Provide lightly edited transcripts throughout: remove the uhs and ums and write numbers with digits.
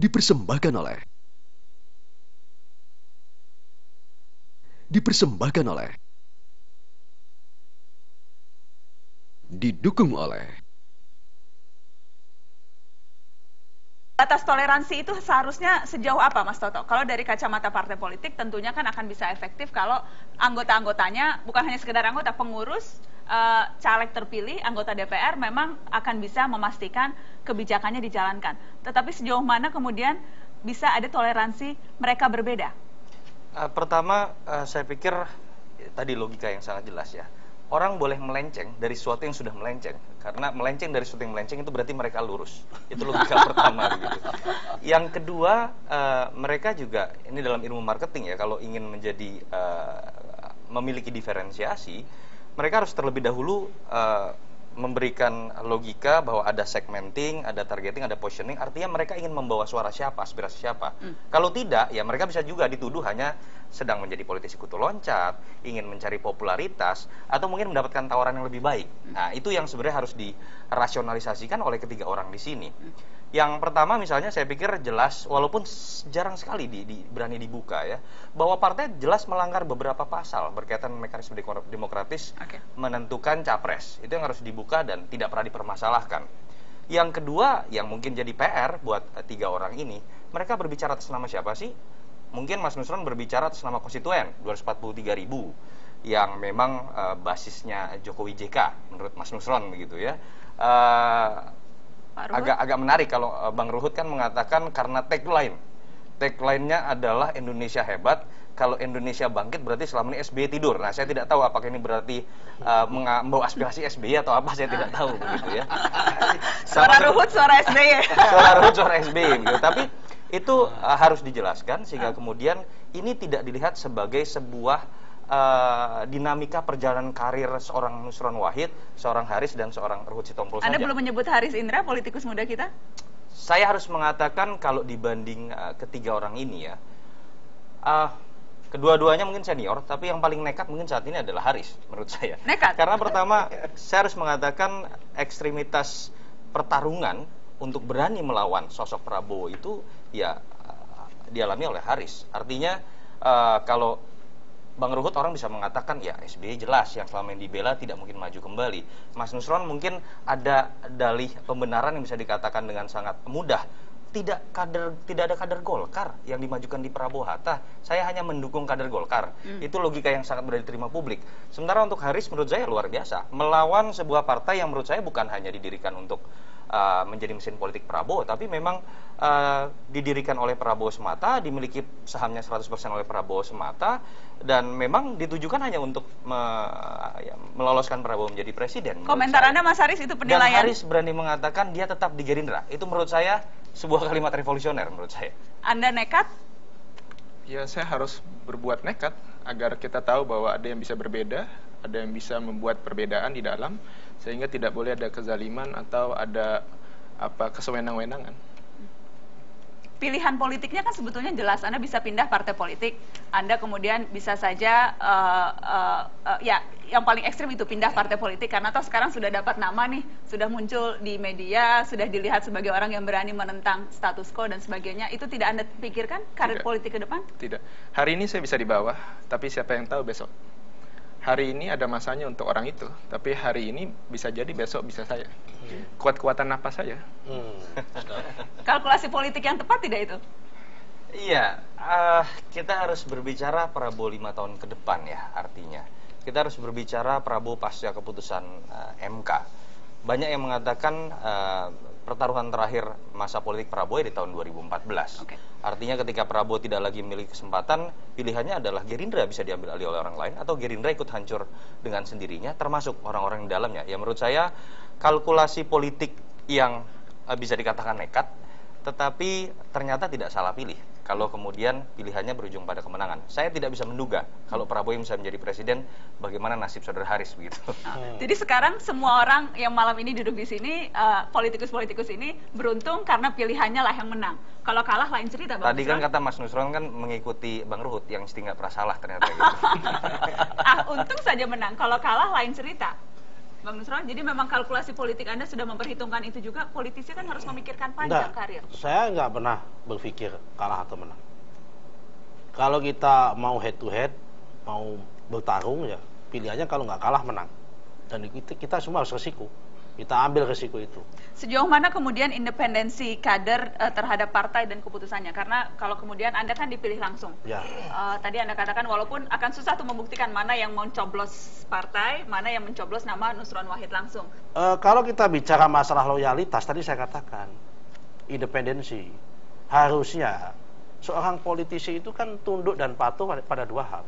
Dipersembahkan oleh Dipersembahkan oleh Didukung oleh Batas toleransi itu seharusnya sejauh apa, Mas Toto? Kalau dari kacamata partai politik tentunya kan akan bisa efektif kalau anggota-anggotanya bukan hanya sekedar anggota, pengurus, caleg terpilih, anggota DPR memang akan bisa memastikan kebijakannya dijalankan. Tetapi sejauh mana kemudian bisa ada toleransi mereka berbeda? Pertama, saya pikir tadi logika yang sangat jelas ya. Orang boleh melenceng dari sesuatu yang sudah melenceng. Karena melenceng dari sesuatu yang melenceng itu berarti mereka lurus. Itu logika pertama. Begitu. Yang kedua, mereka juga, ini dalam ilmu marketing ya, kalau ingin menjadi memiliki diferensiasi, mereka harus terlebih dahulu memberikan logika bahwa ada segmenting, ada targeting, ada positioning. Artinya mereka ingin membawa suara siapa, aspirasi siapa. Kalau tidak, ya mereka bisa juga dituduh hanya sedang menjadi politisi kutu loncat, ingin mencari popularitas, atau mungkin mendapatkan tawaran yang lebih baik. Nah, itu yang sebenarnya harus dirasionalisasikan oleh ketiga orang di sini. Yang pertama misalnya saya pikir jelas, walaupun jarang sekali berani dibuka ya, bahwa partai jelas melanggar beberapa pasal berkaitan mekanisme demokratis menentukan capres. Itu yang harus dibuka dan tidak pernah dipermasalahkan. Yang kedua, yang mungkin jadi PR buat tiga orang ini, mereka berbicara atas nama siapa sih? Mungkin Mas Nusron berbicara atas nama konstituen 243.000 yang memang basisnya Jokowi JK menurut Mas Nusron begitu ya. Agak menarik kalau Bang Ruhut kan mengatakan karena tagline-nya adalah Indonesia hebat, kalau Indonesia bangkit berarti selama ini SBY tidur. Nah, saya tidak tahu apakah ini berarti membawa aspirasi SBY atau apa, saya tidak tahu begitu ya. Suara Ruhut, suara SBY. Suara Ruhut, suara SBY begitu. Tapi itu harus dijelaskan sehingga kemudian ini tidak dilihat sebagai sebuah dinamika perjalanan karir seorang Nusron Wahid, seorang Haris dan seorang Ruhut Sitompul saja. Anda belum menyebut Haris Indra, politikus muda kita? Saya harus mengatakan kalau dibanding ketiga orang ini ya, kedua-duanya mungkin senior, tapi yang paling nekat mungkin saat ini adalah Haris menurut saya. Nekat? Karena pertama, saya harus mengatakan ekstremitas pertarungan untuk berani melawan sosok Prabowo itu ya dialami oleh Haris. Artinya kalau Bang Ruhut orang bisa mengatakan ya SBY jelas yang selama ini dibela tidak mungkin maju kembali. Mas Nusron mungkin ada dalih pembenaran yang bisa dikatakan dengan sangat mudah. Tidak ada kader Golkar yang dimajukan di Prabowo Hatta. Saya hanya mendukung kader Golkar. Itu logika yang sangat mudah diterima publik. Sementara untuk Haris menurut saya luar biasa. Melawan sebuah partai yang menurut saya bukan hanya didirikan untuk menjadi mesin politik Prabowo, tapi memang didirikan oleh Prabowo semata, dimiliki sahamnya 100% oleh Prabowo semata, dan memang ditujukan hanya untuk meloloskan Prabowo menjadi presiden. Komentar Anda Mas Haris itu penilaian? Dan Haris berani mengatakan dia tetap di Gerindra. Itu menurut saya sebuah kalimat revolusioner menurut saya. Anda nekat? Ya, saya harus berbuat nekat agar kita tahu bahwa ada yang bisa berbeda, ada yang bisa membuat perbedaan di dalam, sehingga tidak boleh ada kezaliman atau ada kesewenang-wenangan. Pilihan politiknya kan sebetulnya jelas. Anda bisa pindah partai politik, Anda kemudian bisa saja ya yang paling ekstrim itu pindah partai politik, karena toh sekarang sudah dapat nama nih, sudah muncul di media, sudah dilihat sebagai orang yang berani menentang status quo dan sebagainya. Itu tidak Anda pikirkan karir politik ke depan? Tidak. Hari ini saya bisa di bawah, tapi siapa yang tahu besok. Hari ini ada masanya untuk orang itu, tapi hari ini bisa jadi besok bisa saya. Kuat-kuatan apa saja. Kalkulasi politik yang tepat tidak itu? Iya, kita harus berbicara Prabowo 5 tahun ke depan ya artinya. Kita harus berbicara Prabowo pasca keputusan MK. Banyak yang mengatakan pertaruhan terakhir masa politik Prabowo di tahun 2014. Artinya ketika Prabowo tidak lagi memiliki kesempatan, pilihannya adalah Gerindra bisa diambil alih oleh orang lain, atau Gerindra ikut hancur dengan sendirinya, termasuk orang-orang di dalamnya. Ya menurut saya kalkulasi politik yang bisa dikatakan nekat, tetapi ternyata tidak salah pilih. Kalau kemudian pilihannya berujung pada kemenangan, saya tidak bisa menduga kalau Prabowo yang bisa menjadi presiden, bagaimana nasib saudara Haris begitu. Jadi sekarang semua orang yang malam ini duduk di sini, politikus-politikus ini beruntung karena pilihannya lah yang menang. Kalau kalah lain cerita, Bang Tadi Nusron. kan kata Mas Nusron kan mengikuti Bang Ruhut yang nggak pernah salah ternyata gitu. Untung saja menang. Kalau kalah lain cerita. Bang Nusron, jadi memang kalkulasi politik Anda sudah memperhitungkan itu juga. Politisi kan harus memikirkan panjang karir. Saya nggak pernah berpikir kalah atau menang. Kalau kita mau head to head, mau bertarung ya pilihannya kalau nggak kalah menang. Dan kita semua harus resiko. Kita ambil resiko itu. Sejauh mana kemudian independensi kader terhadap partai dan keputusannya? Karena kalau kemudian Anda kan dipilih langsung. Ya. Tadi Anda katakan walaupun akan susah tuh membuktikan mana yang mencoblos partai, mana yang mencoblos nama Nusron Wahid langsung. Kalau kita bicara masalah loyalitas, tadi saya katakan independensi. Harusnya seorang politisi itu kan tunduk dan patuh pada dua hal.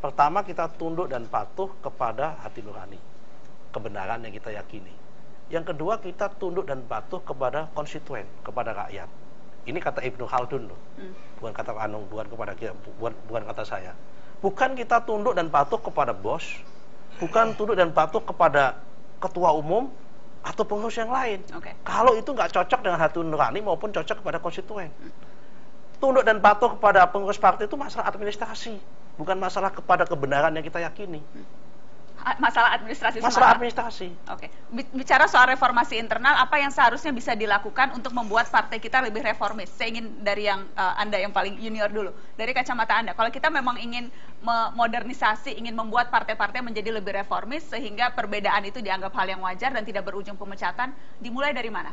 Pertama, kita tunduk dan patuh kepada hati nurani, kebenaran yang kita yakini. Yang kedua, kita tunduk dan patuh kepada konstituen, kepada rakyat. Ini kata Ibnu Khaldun loh. Bukan kata bukan kata saya. Bukan kita tunduk dan patuh kepada bos, bukan tunduk dan patuh kepada ketua umum atau pengurus yang lain. Kalau itu nggak cocok dengan hati nurani maupun cocok kepada konstituen. Tunduk dan patuh kepada pengurus partai itu masalah administrasi, bukan masalah kepada kebenaran yang kita yakini. Masalah administrasi. Masalah administrasi. Oke. Bicara soal reformasi internal, apa yang seharusnya bisa dilakukan untuk membuat partai kita lebih reformis? Saya ingin dari yang Anda yang paling junior dulu. Dari kacamata Anda, kalau kita memang ingin memodernisasi, ingin membuat partai-partai menjadi lebih reformis sehingga perbedaan itu dianggap hal yang wajar dan tidak berujung pemecatan, dimulai dari mana?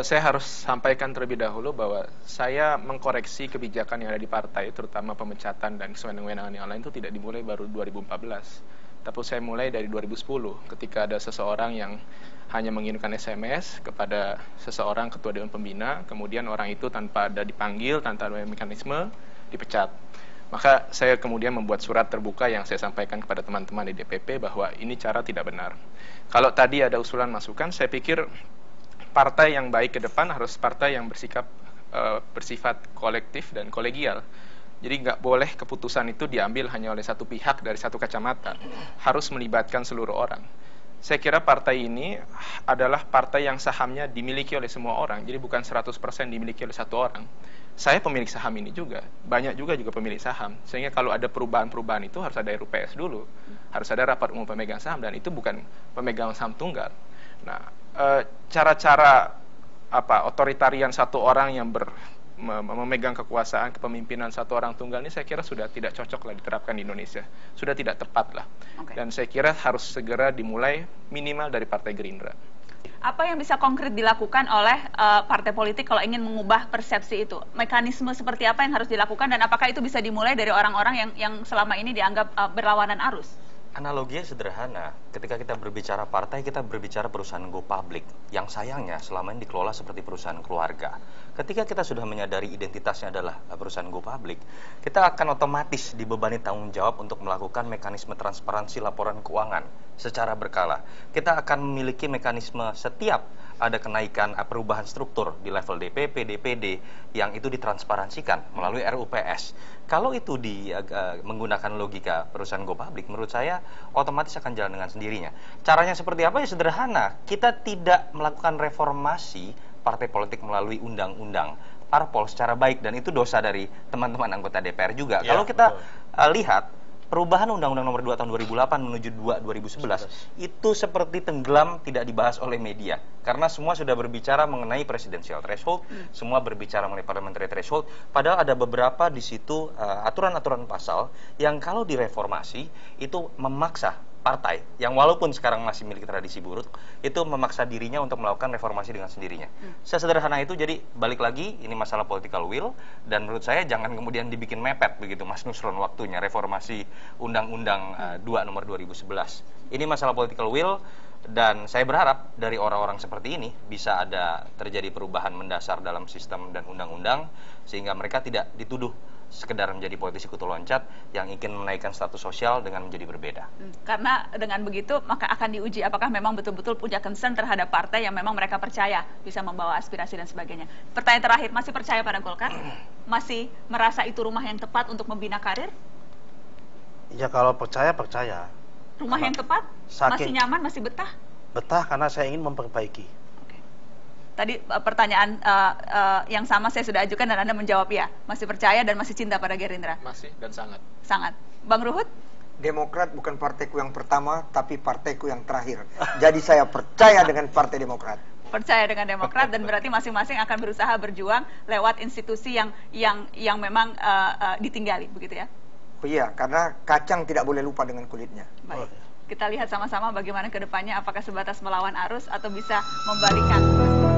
Saya harus sampaikan terlebih dahulu bahwa saya mengkoreksi kebijakan yang ada di partai, terutama pemecatan dan kewenangan yang lain itu tidak dimulai baru 2014. Tapi saya mulai dari 2010 ketika ada seseorang yang hanya mengirimkan SMS kepada seseorang ketua dewan pembina, kemudian orang itu tanpa ada dipanggil, tanpa ada mekanisme, dipecat. Maka saya kemudian membuat surat terbuka yang saya sampaikan kepada teman-teman di DPP bahwa ini cara tidak benar. Kalau tadi ada usulan masukan, saya pikir partai yang baik ke depan harus partai yang bersifat kolektif dan kolegial. Jadi nggak boleh keputusan itu diambil hanya oleh satu pihak dari satu kacamata. Harus melibatkan seluruh orang. Saya kira partai ini adalah partai yang sahamnya dimiliki oleh semua orang. Jadi bukan 100% dimiliki oleh satu orang. Saya pemilik saham ini juga. Banyak juga pemilik saham. Sehingga kalau ada perubahan-perubahan itu harus ada RUPS dulu. Harus ada rapat umum pemegang saham. Dan itu bukan pemegang saham tunggal. Nah, cara-cara otoritarian satu orang yang memegang kekuasaan kepemimpinan satu orang tunggal ini saya kira sudah tidak cocok lah diterapkan di Indonesia, sudah tidak tepat lah. Dan saya kira harus segera dimulai minimal dari Partai Gerindra. Apa yang bisa konkret dilakukan oleh partai politik kalau ingin mengubah persepsi itu? Mekanisme seperti apa yang harus dilakukan dan apakah itu bisa dimulai dari orang-orang yang selama ini dianggap berlawanan arus? Analoginya sederhana, ketika kita berbicara partai, kita berbicara perusahaan go public, yang sayangnya selama ini dikelola seperti perusahaan keluarga. Ketika kita sudah menyadari identitasnya adalah perusahaan go public, kita akan otomatis dibebani tanggung jawab untuk melakukan mekanisme transparansi laporan keuangan secara berkala. Kita akan memiliki mekanisme setiap ada kenaikan perubahan struktur di level DPP, DPD yang itu ditransparansikan melalui RUPS. Kalau itu menggunakan logika perusahaan go public, menurut saya otomatis akan jalan dengan sendirinya. Caranya seperti apa? Ya sederhana. Kita tidak melakukan reformasi partai politik melalui undang-undang parpol secara baik, dan itu dosa dari teman-teman anggota DPR juga. Ya, kalau kita lihat perubahan Undang-Undang Nomor 2 Tahun 2008 menuju 2 2011 itu seperti tenggelam, tidak dibahas oleh media karena semua sudah berbicara mengenai presidensial threshold, semua berbicara mengenai parliamentary threshold, padahal ada beberapa di situ aturan-aturan pasal yang kalau direformasi itu memaksa partai yang walaupun sekarang masih milik tradisi buruk itu memaksa dirinya untuk melakukan reformasi dengan sendirinya. Sesederhana itu. Jadi balik lagi, ini masalah political will, dan menurut saya jangan kemudian dibikin mepet begitu Mas Nusron waktunya reformasi Undang-Undang 2 Nomor 2011. Ini masalah political will, dan saya berharap dari orang-orang seperti ini bisa ada terjadi perubahan mendasar dalam sistem dan undang-undang sehingga mereka tidak dituduh sekedar menjadi politisi kutu loncat yang ingin menaikkan status sosial dengan menjadi berbeda. Karena dengan begitu maka akan diuji apakah memang betul-betul punya concern terhadap partai yang memang mereka percaya bisa membawa aspirasi dan sebagainya. Pertanyaan terakhir, masih percaya pada Golkar? Masih merasa itu rumah yang tepat untuk membina karir? Ya kalau percaya. Rumah yang tepat? Masih nyaman, masih betah? Betah karena saya ingin memperbaiki. Tadi pertanyaan yang sama saya sudah ajukan dan Anda menjawab ya. Masih percaya dan masih cinta pada Gerindra? Masih dan sangat. Sangat. Bang Ruhut? Demokrat bukan partaiku yang pertama, tapi partaiku yang terakhir. Jadi saya percaya dengan Partai Demokrat. Percaya dengan Demokrat, dan berarti masing-masing akan berusaha berjuang lewat institusi yang memang ditinggali, begitu ya? Oh iya, karena kacang tidak boleh lupa dengan kulitnya. Baik. Kita lihat sama-sama bagaimana ke depannya, apakah sebatas melawan arus atau bisa membalikan